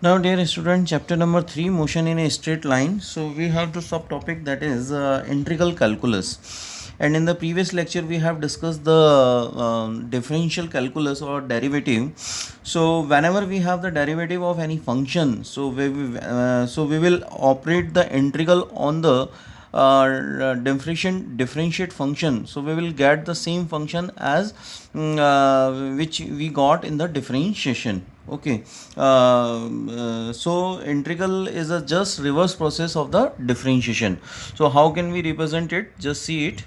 Now, dear student, chapter number 3, motion in a straight line. So, we have the subtopic that is integral calculus. And in the previous lecture, we have discussed the differential calculus or derivative. So, whenever we have the derivative of any function, so we will operate the integral on the differentiate function. So we will get the same function as which we got in the differentiation. Okay. So integral is a just reverse process of the differentiation. So how can we represent it? Just see it.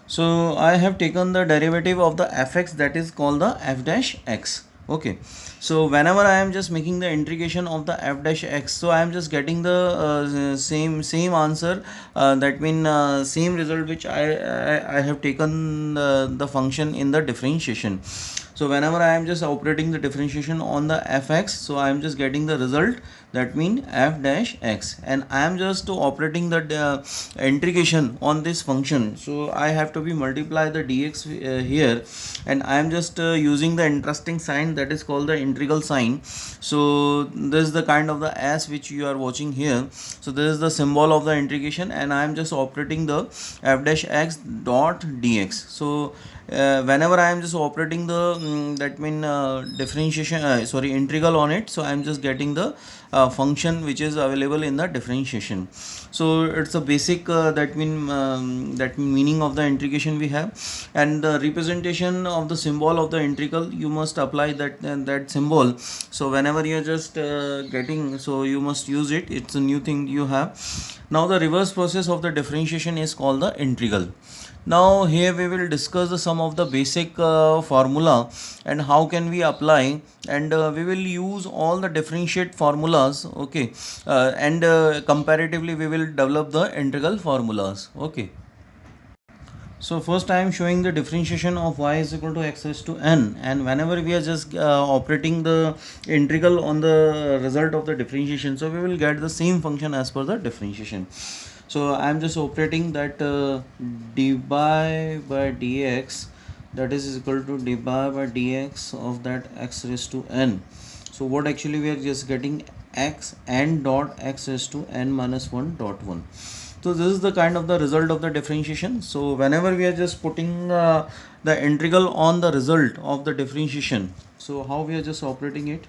So I have taken the derivative of the fx, that is called the f dash x. Okay, so whenever I am just making the integration of the f dash x, so I am just getting the same answer, that mean same result which I have taken the function in the differentiation. So whenever I am just operating the differentiation on the fx, so I am just getting the result, that mean f dash x, and I am just operating the integration on this function. So I have to be multiply the dx here, and I am just using the interesting sign that is called the integral sign. So this is the kind of the s which you are watching here. So this is the symbol of the integration, and I am just operating the f dash x dot dx. So whenever I am just operating the that mean differentiation integral on it, so I am just getting the function which is available in the differentiation. So it's a basic that meaning of the integration we have, and the representation of the symbol of the integral, you must apply that symbol. So whenever you are just getting, so you must use it. It's a new thing you have. Now the reverse process of the differentiation is called the integral. Now here we will discuss some of the basic formula and how can we apply, and we will use all the differentiate formulas. Okay, and comparatively we will develop the integral formulas. Okay. So first I am showing the differentiation of y is equal to x raised to n, and whenever we are just operating the integral on the result of the differentiation, so we will get the same function as per the differentiation. So I am just operating that dy by dx, that is equal to dy by dx of that x raised to n. So what actually we are just getting, x n dot x raised to n minus 1 dot 1. So this is the kind of the result of the differentiation. So whenever we are just putting the integral on the result of the differentiation, so how we are just operating it?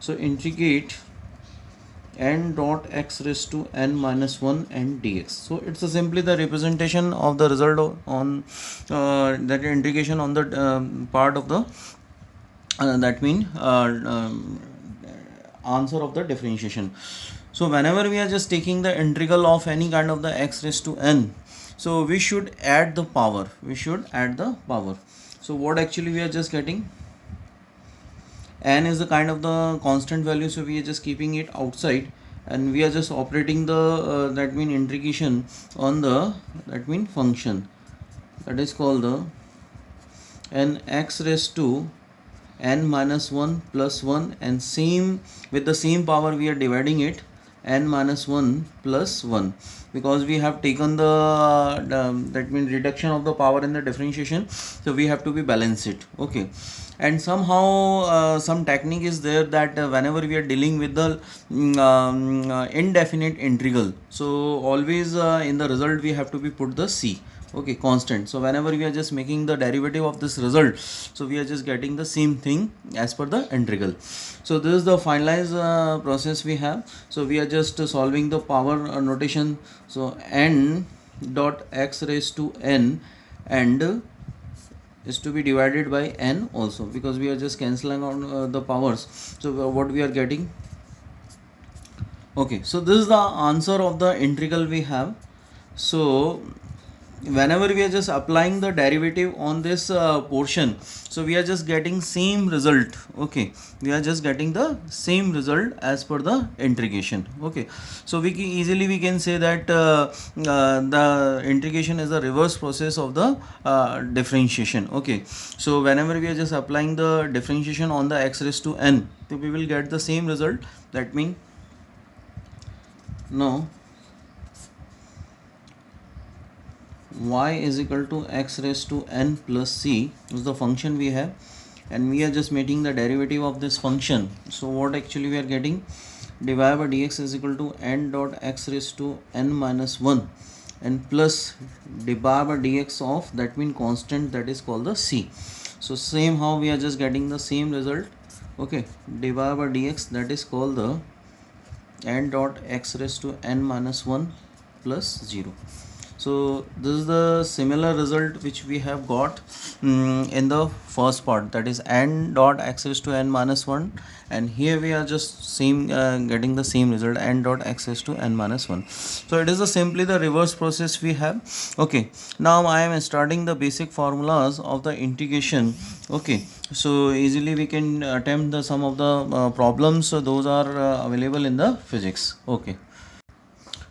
So integrate n dot x raised to n minus 1 and dx. So it's simply the representation of the result on that integration on the part of the that mean answer of the differentiation. So whenever we are just taking the integral of any kind of the x raised to n, so we should add the power. So what actually we are just getting, n is the kind of the constant value, so we are just keeping it outside, and we are just operating the that mean integration on the that mean function, that is called the n x raised to n minus 1 plus 1, and same with the same power we are dividing it, n minus 1 plus 1, because we have taken the that means reduction of the power in the differentiation, so we have to be balance it. Okay, and somehow some technique is there that whenever we are dealing with the indefinite integral, so always in the result we have to be put the c. Okay, constant. So whenever we are just making the derivative of this result, so we are just getting the same thing as per the integral. So this is the finalized process we have. So we are just solving the power notation. So n dot x raised to n, and is to be divided by n also, because we are just cancelling on the powers. So what we are getting, okay, so this is the answer of the integral we have. So whenever we are just applying the derivative on this portion, so we are just getting same result. Okay, we are just getting the same result as per the integration. Okay, so easily we can say that the integration is a reverse process of the differentiation. Okay, so whenever we are just applying the differentiation on the x raised to n, so we will get the same result. That means now y is equal to x raised to n plus c is the function we have, and we are just making the derivative of this function. So what actually we are getting, dy by dx is equal to n dot x raised to n minus 1 and plus dy by dx of that mean constant that is called the c. So same how we are just getting the same result. Okay, dy by dx that is called the n dot x raised to n minus 1 plus 0. So this is the similar result which we have got in the first part, that is n dot x raised to n minus 1, and here we are just same getting the same result, n dot x raised to n minus 1. So it is simply the reverse process we have. Okay, now I am starting the basic formulas of the integration. Okay, so easily we can attempt the some of the problems, so those are available in the physics. Okay.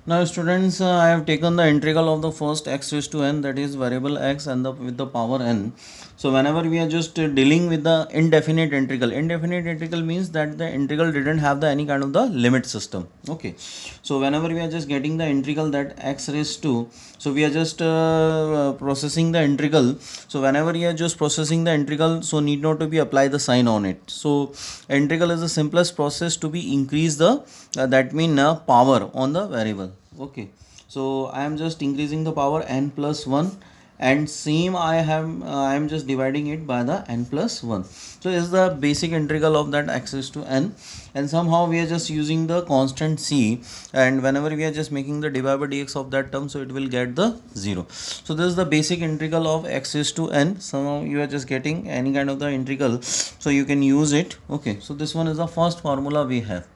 Now students, I have taken the integral of the first x raised to n, that is variable x, and with the power n. So whenever we are just dealing with the indefinite integral means that the integral didn't have the any kind of the limit system. Okay, so whenever we are just getting the integral that x raised to, so we are just processing the integral. So whenever we are just processing the integral, so need not to be apply the sign on it. So integral is the simplest process to be increase the that mean power on the variable. Okay, so I am just increasing the power n plus 1, and same I am just dividing it by the n plus 1. So this is the basic integral of that x raised to n, and somehow we are just using the constant c, and whenever we are just making the dy by dx of that term, so it will get the 0. So this is the basic integral of x raised to n. Somehow you are just getting any kind of the integral, so you can use it. Okay, so this one is the first formula we have.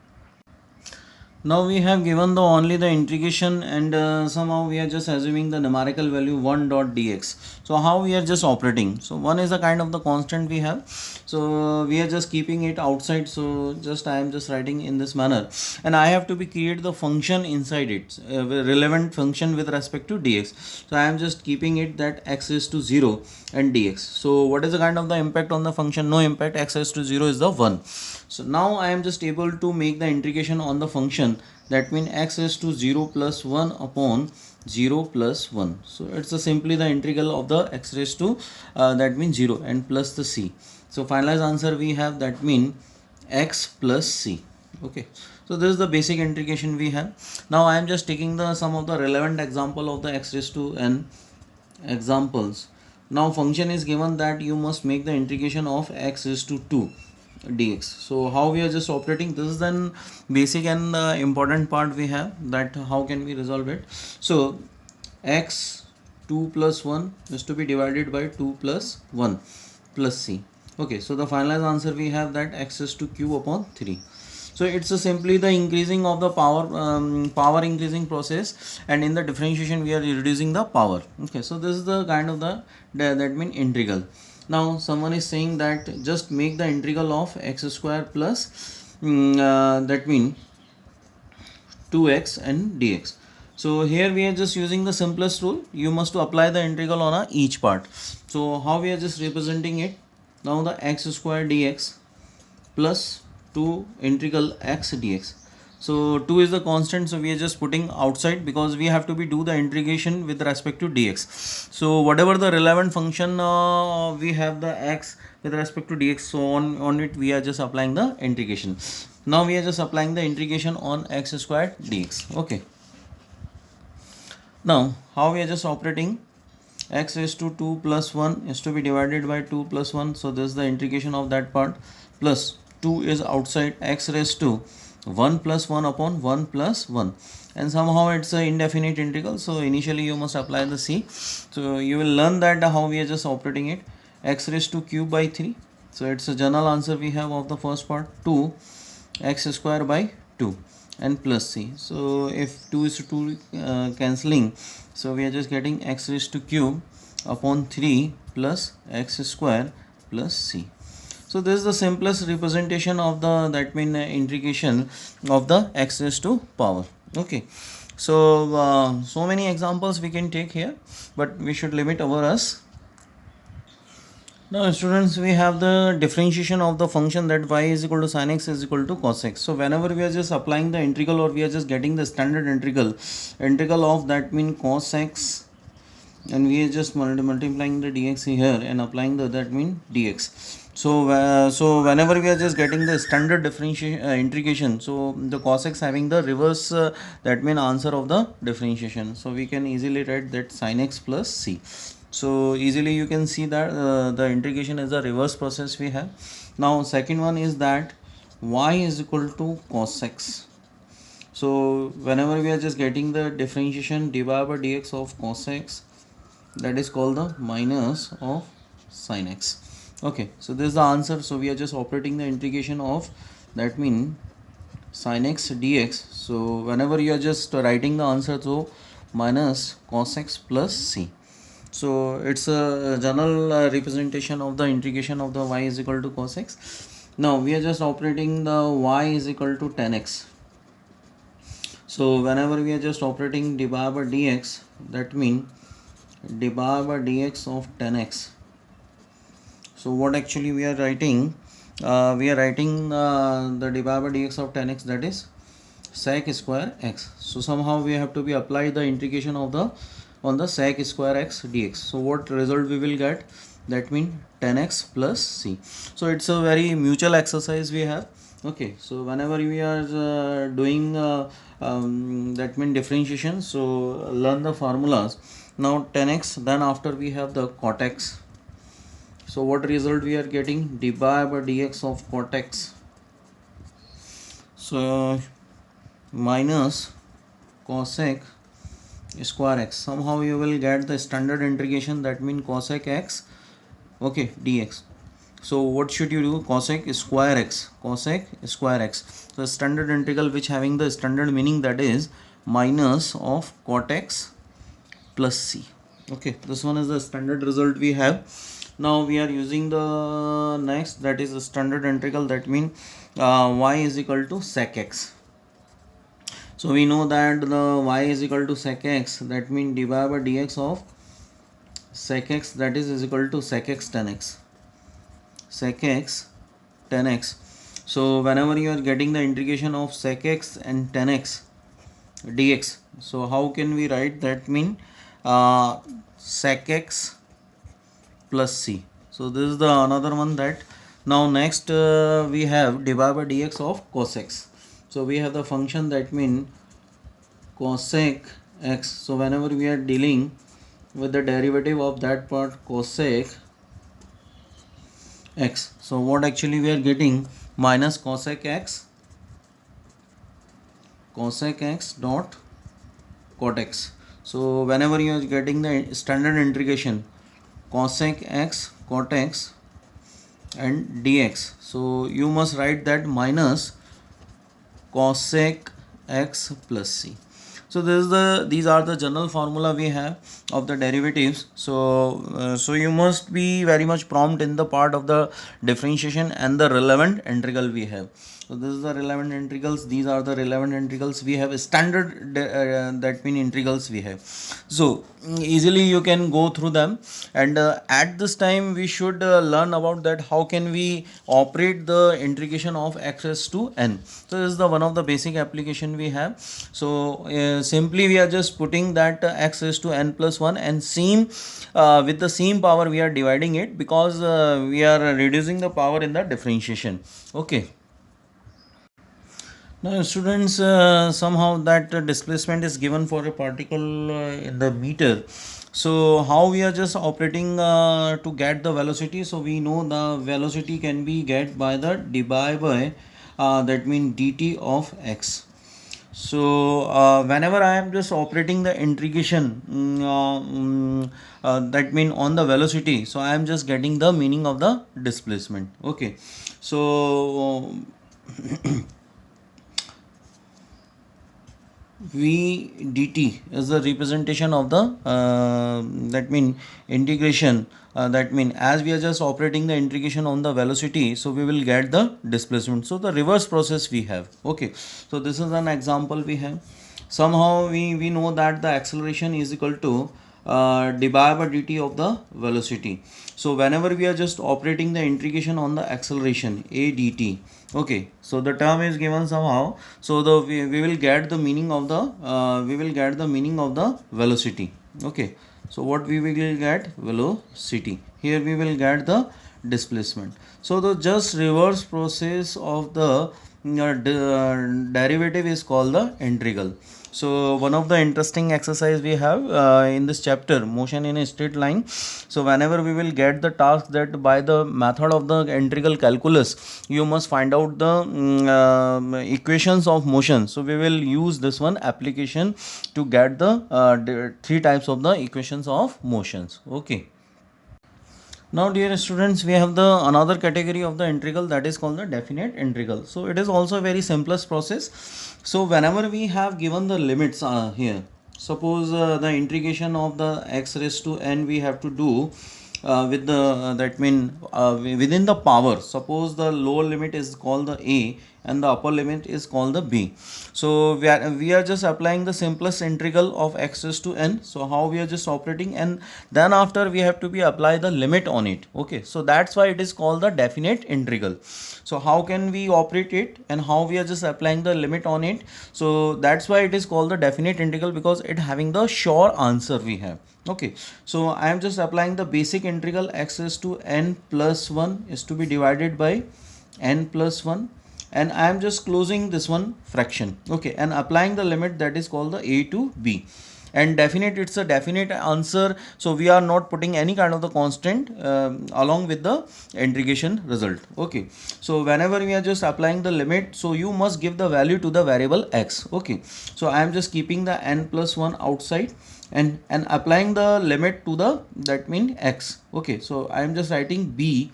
Now we have given the only the integration, and somehow we are just assuming the numerical value 1 dot dx. So how we are just operating, so 1 is a kind of the constant we have, so we are just keeping it outside. So just I am just writing in this manner, and I have to be create the function inside it, relevant function with respect to dx. So I am just keeping it that x is to 0 and dx. So what is the kind of the impact on the function? No impact, x is to 0 is the 1. So now I am just able to make the integration on the function, that means x is to 0 plus 1 upon 0 plus 1. So it's simply the integral of the x raised to that means 0 and plus the c. So finalized answer we have, that means x plus c. Okay, so this is the basic integration we have. Now I am just taking the some of the relevant example of the x raised to n examples. Now function is given that you must make the integration of x raised to 2 dx. So how we are just operating, this is then basic and important part we have, that how can we resolve it. So x 2 plus 1 is to be divided by 2 plus 1 plus c. Okay, so the finalized answer we have that x is to q upon 3. So it's simply the increasing of the power increasing process, and in the differentiation we are reducing the power. Okay, so this is the kind of the that mean integral. Now someone is saying that just make the integral of x square plus that mean 2x and dx. So here we are just using the simplest rule, you must to apply the integral on each part. So how we are just representing it, now the x square dx plus 2 integral x dx. So 2 is the constant, so we are just putting outside because we have to be do the integration with respect to dx. So whatever the relevant function we have the x with respect to dx, so on it we are just applying the integration. Now we are just applying the integration on x squared dx. Okay, now how we are just operating, x raised to 2 plus 1 is to be divided by 2 plus 1, so this is the integration of that part, plus 2 is outside, x raised to 1 plus 1 upon 1 plus 1, and somehow it's an indefinite integral, so initially you must apply the c. So you will learn that how we are just operating it, x raised to cube by 3. So it's a general answer we have of the first part, 2 x square by 2 and plus c. So if 2 is to 2 cancelling, so we are just getting x raised to cube upon 3 plus x square plus c. So this is the simplest representation of the that mean integration of the x raised to power. Okay, so so many examples we can take here, but we should limit our us. Now students, we have the differentiation of the function that y is equal to sin x is equal to cos x. So whenever we are just applying the integral, or we are just getting the standard integral of that mean cos x, and we are just multiplying the dx here and applying the that mean dx. So whenever we are just getting the standard differentiation integration, so the cos x having the reverse, that mean answer of the differentiation. So we can easily write that sin x plus c. So easily you can see that the integration is the reverse process we have. Now second one is that y is equal to cos x. So whenever we are just getting the differentiation dy by dx of cos x, that is called the minus of sin x. Okay, so this is the answer. So we are just operating the integration of, that mean, sin x dx. So whenever you are just writing the answer, so minus cos x plus c. So it's a general representation of the integration of the y is equal to cos x. Now we are just operating the y is equal to tan x. So whenever we are just operating dy by dx, that means dy by dx of tan x. So what actually we are writing? We are writing the dy by dx of tan x, that is sec square x. So somehow we have to be apply the integration of the on the sec square x dx. So what result we will get? That means tan x plus c. So it's a very mutual exercise we have. Okay, so whenever we are doing that mean differentiation, so learn the formulas. Now tan x, then after we have the cot x. So what result we are getting? Dy by dx of cot x. So minus cosec square x. Somehow you will get the standard integration, that means cosec x, okay, dx. So what should you do? Cosec square x, cosec square x. So standard integral which having the standard meaning, that is minus of cot x plus c. Okay, this one is the standard result we have. Now we are using the next, that is the standard integral, that means y is equal to sec x. So we know that the y is equal to sec x, that means dy by dx of sec x, that is equal to sec x tan x. Sec x tan x. So whenever you are getting the integration of sec x and tan x dx, so how can we write? That mean sec x plus c. So this is the another one. That now next we have dy by dx of cos x. So we have the function, that mean cosec x. So whenever we are dealing with the derivative of that part, cosec x, so what actually we are getting? Minus cosec x dot cot x. So whenever you are getting the standard integration cosec x cot x and dx, so you must write that minus cosec x plus c. So these are the general formula we have of the derivatives. So you must be very much prompt in the part of the differentiation and the relevant integral we have. So this is the relevant integrals. These are the relevant integrals we have. Standard that mean integrals we have. So easily you can go through them. And at this time we should learn about that how can we operate the integration of x raised to n. So this is the one of the basic application we have. So simply we are just putting that x raised to n plus 1, and same with the same power we are dividing it, because we are reducing the power in the differentiation. Okay. Now students, somehow that displacement is given for a particle in the meter. So how we are just operating to get the velocity? So we know the velocity can be get by the dy by that means dt of x. So whenever I am just operating the integration, that mean on the velocity, so I am just getting the meaning of the displacement. Okay, so v dt is the representation of the that mean integration, that mean as we are just operating the integration on the velocity, so we will get the displacement. So the reverse process we have. Okay, so this is an example we have. Somehow we know that the acceleration is equal to dy by dt of the velocity. So whenever we are just operating the integration on the acceleration a dt, okay, so the term is given somehow. So the we will get the meaning of the velocity. Okay, so what we will get? Velocity. Here we will get the displacement. So the just reverse process of the derivative is called the integral. So one of the interesting exercise we have in this chapter, motion in a straight line. So whenever we will get the task that by the method of the integral calculus, you must find out the equations of motion. So we will use this one application to get the three types of the equations of motions. Okay. Now dear students, we have the another category of the integral, that is called the definite integral. So it is also a very simplest process. So whenever we have given the limits here, suppose the integration of the x raised to n we have to do with the within the power. Suppose the lower limit is called the a and the upper limit is called the b. So we are just applying the simplest integral of x raised to n. So how we are just operating, and then after we have to be apply the limit on it. Okay, so that's why it is called the definite integral. So how can we operate it and how we are just applying the limit on it? So that's why it is called the definite integral, because it having the sure answer we have. Okay, so I am just applying the basic integral x raised to n plus 1 is to be divided by n plus 1, and I am just closing this one fraction. Okay, and applying the limit that is called the a to b. And definite, it's a definite answer, so we are not putting any kind of the constant along with the integration result. Okay, so whenever we are just applying the limit, so you must give the value to the variable x. Okay, so I am just keeping the n plus 1 outside and applying the limit to the, that mean x. Okay, so I am just writing b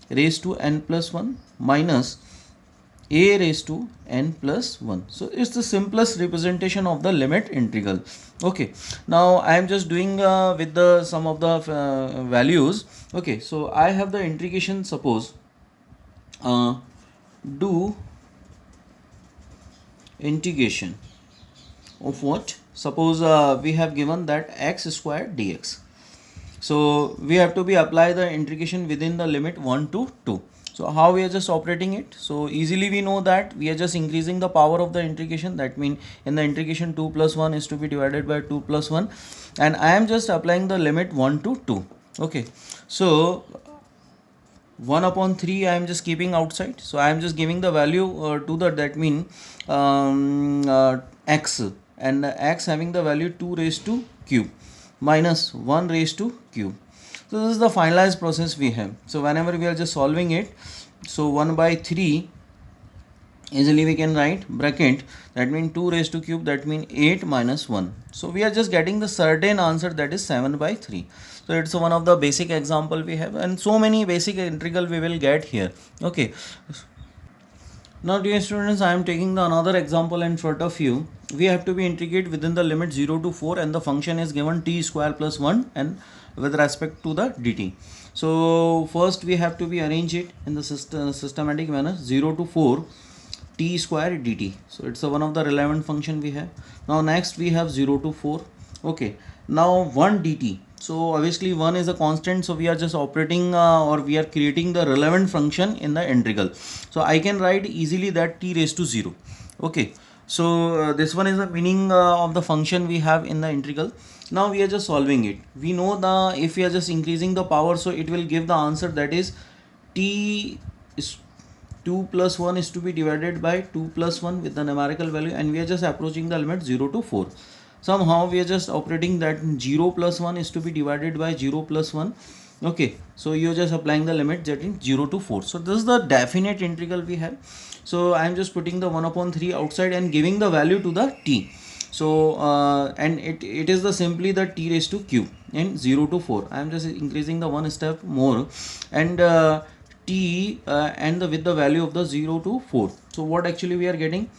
raised to n plus 1 minus a raised to n plus 1. So it's the simplest representation of the limit integral. Okay, now I am just doing with the some of the values. Okay, so I have the integration, suppose do integration of what? Suppose we have given that x squared dx. So we have to be apply the integration within the limit 1 to 2. So how we are just operating it? So easily we know that we are just increasing the power of the integration. That means in the integration 2 plus 1 is to be divided by 2 plus 1, and I am just applying the limit 1 to 2. Okay, so 1 upon 3 I am just keeping outside. So I am just giving the value to the, that mean x, and x having the value 2 raised to cube minus 1 raised to cube. So this is the finalized process we have. So whenever we are just solving it, so 1 by 3 easily we can write bracket, that means 2 raised to cube, that means 8 minus 1. So we are just getting the certain answer, that is 7 by 3. So it's one of the basic example we have, and so many basic integral we will get here. Okay, now dear students, I am taking the another example in front of you. We have to be integrate within the limit 0 to 4, and the function is given t square plus 1 and with respect to the dt. So first we have to be arrange it in the systematic manner, 0 to 4 t square dt. So it's one of the relevant function we have. Now next we have 0 to 4. Okay, now 1 dt. So obviously 1 is a constant, so we are just operating or we are creating the relevant function in the integral. So I can write easily that t raised to 0. Okay, so this one is the meaning of the function we have in the integral. Now we are just solving it. We know the, if we are just increasing the power, so it will give the answer, that is t is 2 plus 1 is to be divided by 2 plus 1 with the numerical value, and we are just approaching the limit 0 to 4. Somehow we are just operating that 0 plus 1 is to be divided by 0 plus 1. Okay, so you are just applying the limit getting 0 to 4. So this is the definite integral we have. So I am just putting the 1 upon 3 outside and giving the value to the t. So and it is the simply the t raised to cube in 0 to 4. I am just increasing the one step more, and t and with the value of the 0 to 4. So what actually we are getting,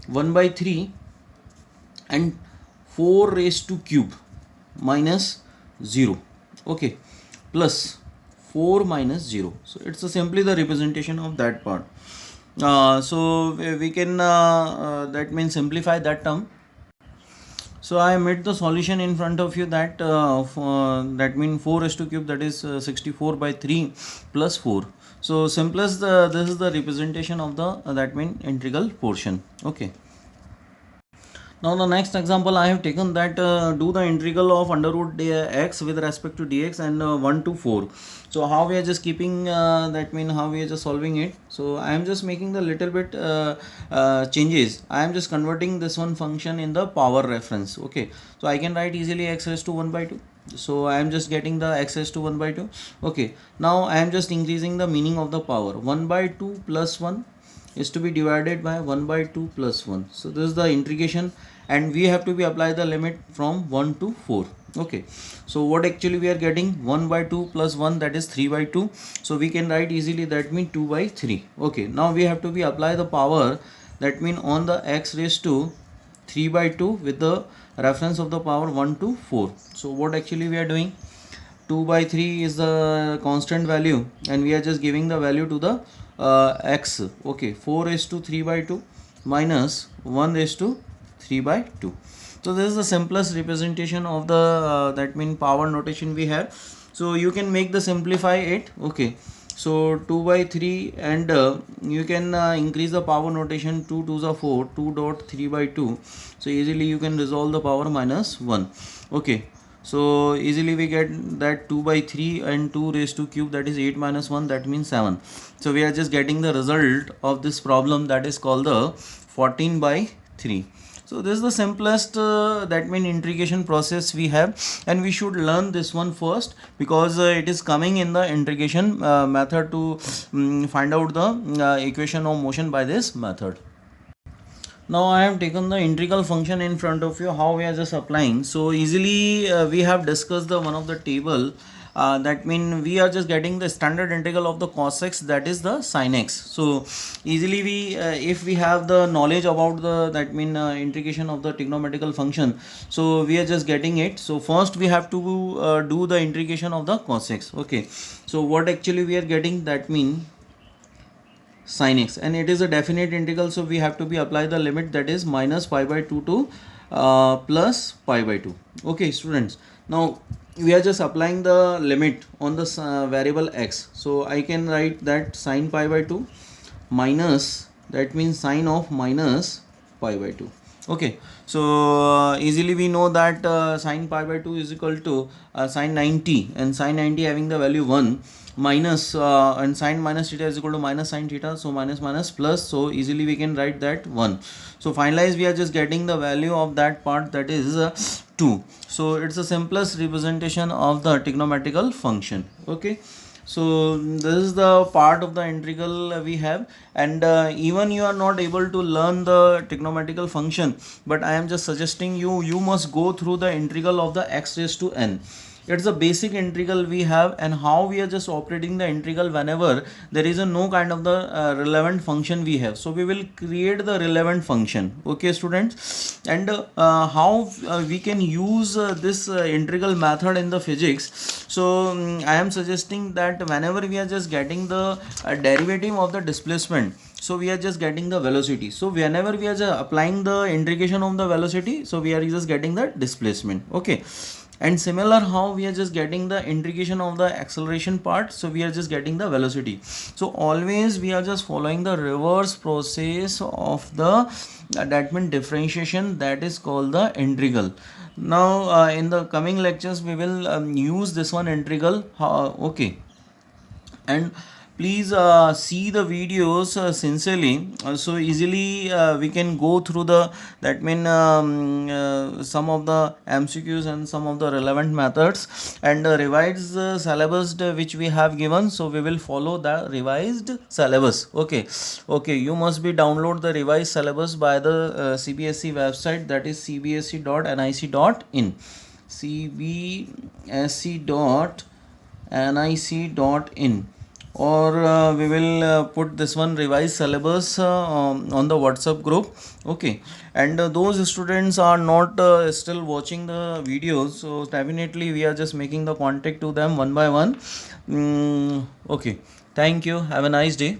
1 by 3 and 4 raised to cube minus 0. Okay, plus 4 minus 0. So it's simply the representation of that part. So we can that means simplify that term. So I made the solution in front of you, that that means 4 raised to cube, that is 64 by 3 plus 4. So simplest this is the representation of the that mean integral portion. Okay. Now the next example I have taken that do the integral of under root x with respect to dx and 1 to 4. So how we are just keeping that mean how we are just solving it. So I am just making the little bit changes. I am just converting this one function in the power reference. Okay, so I can write easily x raised to 1 by 2. So I am just getting the x raised to 1 by 2. Okay, now I am just increasing the meaning of the power. 1 by 2 plus 1 is to be divided by 1 by 2 plus 1. So this is the integration, and we have to be apply the limit from 1 to 4. Okay, so what actually we are getting, 1 by 2 plus 1, that is 3 by 2. So we can write easily that mean 2 by 3. Okay, now we have to be apply the power, that mean on the x raised to 3 by 2 with the reference of the power 1 to 4. So what actually we are doing, 2 by 3 is the constant value, and we are just giving the value to the x. Okay, 4 is to 3 by 2 minus 1 is to 3 by 2. So this is the simplest representation of the that mean power notation we have. So you can make the simplify it. Okay, so 2 by 3, and you can increase the power notation. 2 to the 4, 2 dot 3 by 2. So easily you can resolve the power minus 1. Okay, so easily we get that 2 by 3 and 2 raised to cube, that is 8 minus 1, that means 7. So we are just getting the result of this problem, that is called the 14 by 3. So this is the simplest that mean integration process we have, and we should learn this one first, because it is coming in the integration method to find out the equation of motion by this method. Now I have taken the integral function in front of you, how we are just applying. So easily we have discussed the one of the table, that mean we are just getting the standard integral of the cos x, that is the sin x. So easily we if we have the knowledge about the that mean integration of the trigonometrical function, so we are just getting it. So first we have to do the integration of the cos x. Okay, so what actually we are getting, that mean sin x, and it is a definite integral, so we have to be apply the limit, that is minus pi by 2 to plus pi by 2. Okay students, now we are just applying the limit on the variable x. So I can write that sin pi by 2 minus, that means sine of minus pi by 2. Okay, so easily we know that sine pi by 2 is equal to sine 90, and sine 90 having the value 1, minus and sine minus theta is equal to minus sine theta, so minus minus plus, so easily we can write that 1. So finalize, we are just getting the value of that part, that is 2. So it's the simplest representation of the trigonometrical function. Okay, so this is the part of the integral we have, and even you are not able to learn the trigonometrical function, but I am just suggesting you must go through the integral of the x raised to n. It's a basic integral we have, and how we are just operating the integral whenever there is a no kind of the relevant function we have. So we will create the relevant function. Okay students, and how we can use this integral method in the physics. So I am suggesting that whenever we are just getting the derivative of the displacement, so we are just getting the velocity. So whenever we are just applying the integration of the velocity, so we are just getting the displacement. Okay, and similar how we are just getting the integration of the acceleration part, so we are just getting the velocity. So always we are just following the reverse process of the that means differentiation, that is called the integral. Now in the coming lectures we will use this one integral. Okay, and please see the videos sincerely, so easily we can go through the that mean some of the MCQs and some of the relevant methods, and revise the syllabus which we have given. So we will follow the revised syllabus. Okay, okay, you must be download the revised syllabus by the CBSE website, that is cbse.nic.in, cbse.nic.in, or we will put this one revised syllabus on the WhatsApp group. Okay, and those students are not still watching the videos, so definitely we are just making the contact to them one by one. Okay, thank you, have a nice day.